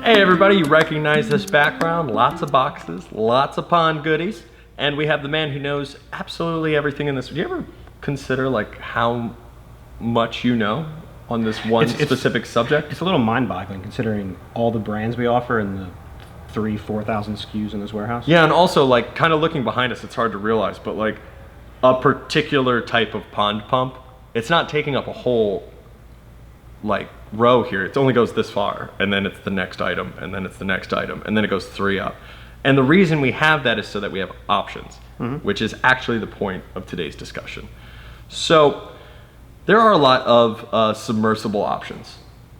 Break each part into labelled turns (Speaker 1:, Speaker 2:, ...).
Speaker 1: Hey everybody, you recognize this background? Lots of boxes, lots of pond goodies, and we have the man who knows absolutely everything in this. Do you ever consider like how much you know on this one specific subject?
Speaker 2: It's a little mind-boggling considering all the brands we offer and the 4,000 SKUs in this warehouse.
Speaker 1: Yeah, and also like kind of looking behind us, it's hard to realize, but like a particular type of pond pump, it's not taking up a whole like row here. It only goes this far, and then it's the next item, and then it's the next item, and then it goes 3 up. And the reason we have that is so that we have options, which is actually the point of today's discussion. So there are a lot of submersible options,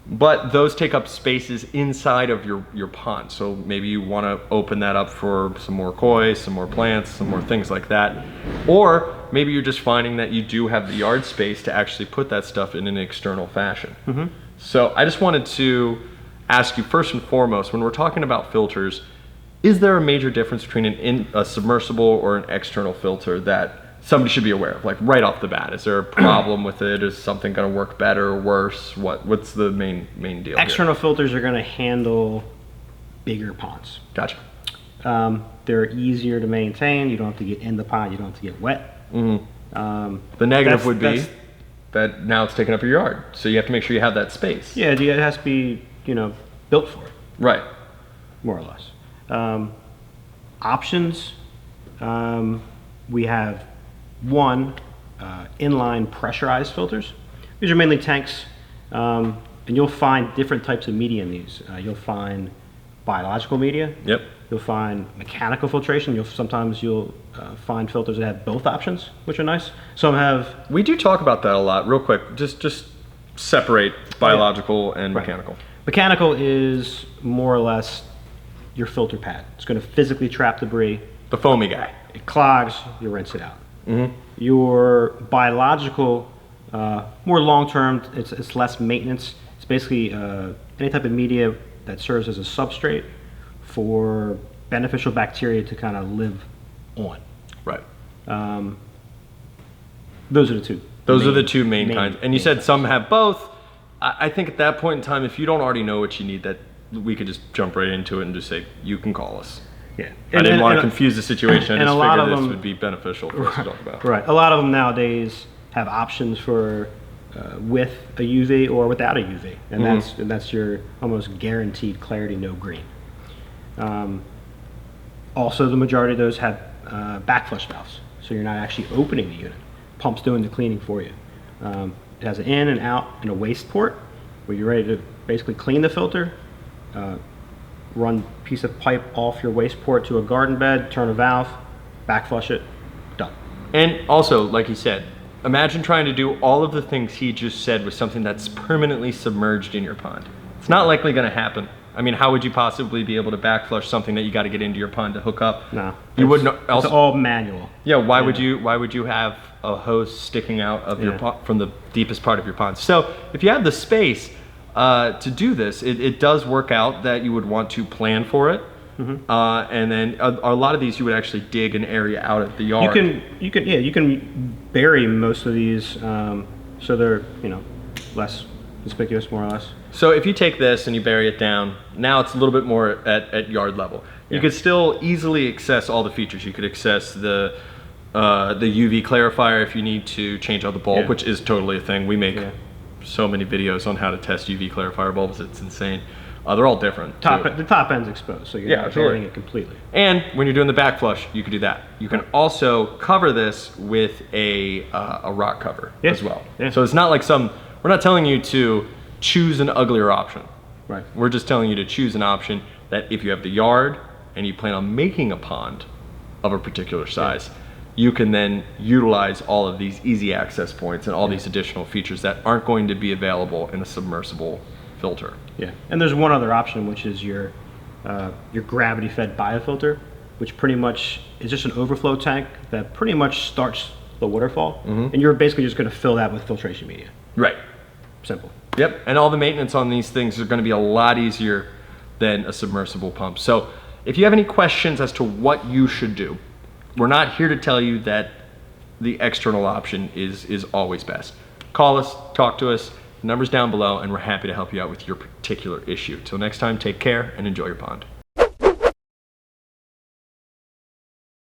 Speaker 1: but those take up spaces inside of your pond. So maybe you want to open that up for some more koi, some more plants, some more things like that. Or maybe you're just finding that you do have the yard space to actually put that stuff in an external fashion. So I just wanted to ask you first and foremost, when we're talking about filters, is there a major difference between a submersible or an external filter that somebody should be aware of, like right off the bat? Is there a problem with it? Is something going to work better or worse? What's the main deal?
Speaker 2: External filters are going to handle bigger ponds.
Speaker 1: Gotcha.
Speaker 2: They're easier to maintain. You don't have to get in the pond. You don't have to get wet.
Speaker 1: The negative would be that now it's taking up your yard, so you have to make sure you have that space.
Speaker 2: Yeah, it has to be, built for it.
Speaker 1: Right.
Speaker 2: More or less. Options. We have one, inline pressurized filters. These are mainly tanks, and you'll find different types of media in these. You'll find biological media.
Speaker 1: Yep.
Speaker 2: You'll find mechanical filtration. Sometimes you'll find filters that have both options, which are nice. Some have.
Speaker 1: We do talk about that a lot. Real quick, just separate biological and mechanical.
Speaker 2: Mechanical is more or less your filter pad. It's going to physically trap debris.
Speaker 1: The foamy guy.
Speaker 2: It clogs. You rinse it out. Your biological, more long-term. It's less maintenance. It's basically any type of media that serves as a substrate for beneficial bacteria to kind of live on.
Speaker 1: Right.
Speaker 2: Those are the two.
Speaker 1: Those are the two main kinds. And you said some have both. I think at that point in time, if you don't already know what you need, that we could just jump right into it and just say, you can call us.
Speaker 2: Yeah.
Speaker 1: I didn't want to confuse the situation. I just figured this would be beneficial for us to talk about.
Speaker 2: Right. A lot of them nowadays have options for with a UV or without a UV, and that's your almost guaranteed clarity, no green. Also, the majority of those have backflush valves, so you're not actually opening the unit. Pump's doing the cleaning for you. It has an in and out and a waste port where you're ready to basically clean the filter, run a piece of pipe off your waste port to a garden bed, turn a valve, backflush it, done.
Speaker 1: And also, like he said, imagine trying to do all of the things he just said with something that's permanently submerged in your pond. It's not likely going to happen. I mean, how would you possibly be able to backflush something that you got to get into your pond to hook up?
Speaker 2: No,
Speaker 1: you wouldn't.
Speaker 2: It's all manual.
Speaker 1: Yeah, why would you have a hose sticking out of your from the deepest part of your pond? So if you have the space to do this, it does work out that you would want to plan for it, and then a lot of these you would actually dig an area out of the yard.
Speaker 2: You can bury most of these, so they're less conspicuous, more or less.
Speaker 1: So if you take this and you bury it down, now it's a little bit more at yard level. Yeah. You could still easily access all the features. You could access the UV clarifier if you need to change out the bulb, which is totally a thing. We make so many videos on how to test UV clarifier bulbs. It's insane. They're all different.
Speaker 2: The top end's exposed, so you're not burying it completely.
Speaker 1: And when you're doing the backflush, you can do that. You can also cover this with a rock cover as well. Yeah. So it's not like we're not telling you to choose an uglier option.
Speaker 2: Right.
Speaker 1: We're just telling you to choose an option that if you have the yard and you plan on making a pond of a particular size, you can then utilize all of these easy access points and all these additional features that aren't going to be available in a submersible filter.
Speaker 2: Yeah, and there's one other option, which is your gravity-fed biofilter, which pretty much is just an overflow tank that pretty much starts the waterfall, and you're basically just going to fill that with filtration media.
Speaker 1: Right.
Speaker 2: Simple.
Speaker 1: Yep, and all the maintenance on these things are going to be a lot easier than a submersible pump. So if you have any questions as to what you should do, we're not here to tell you that the external option is always best. Call us, talk to us, The number's down below, and we're happy to help you out with your particular issue. Till next time, take care and enjoy your pond.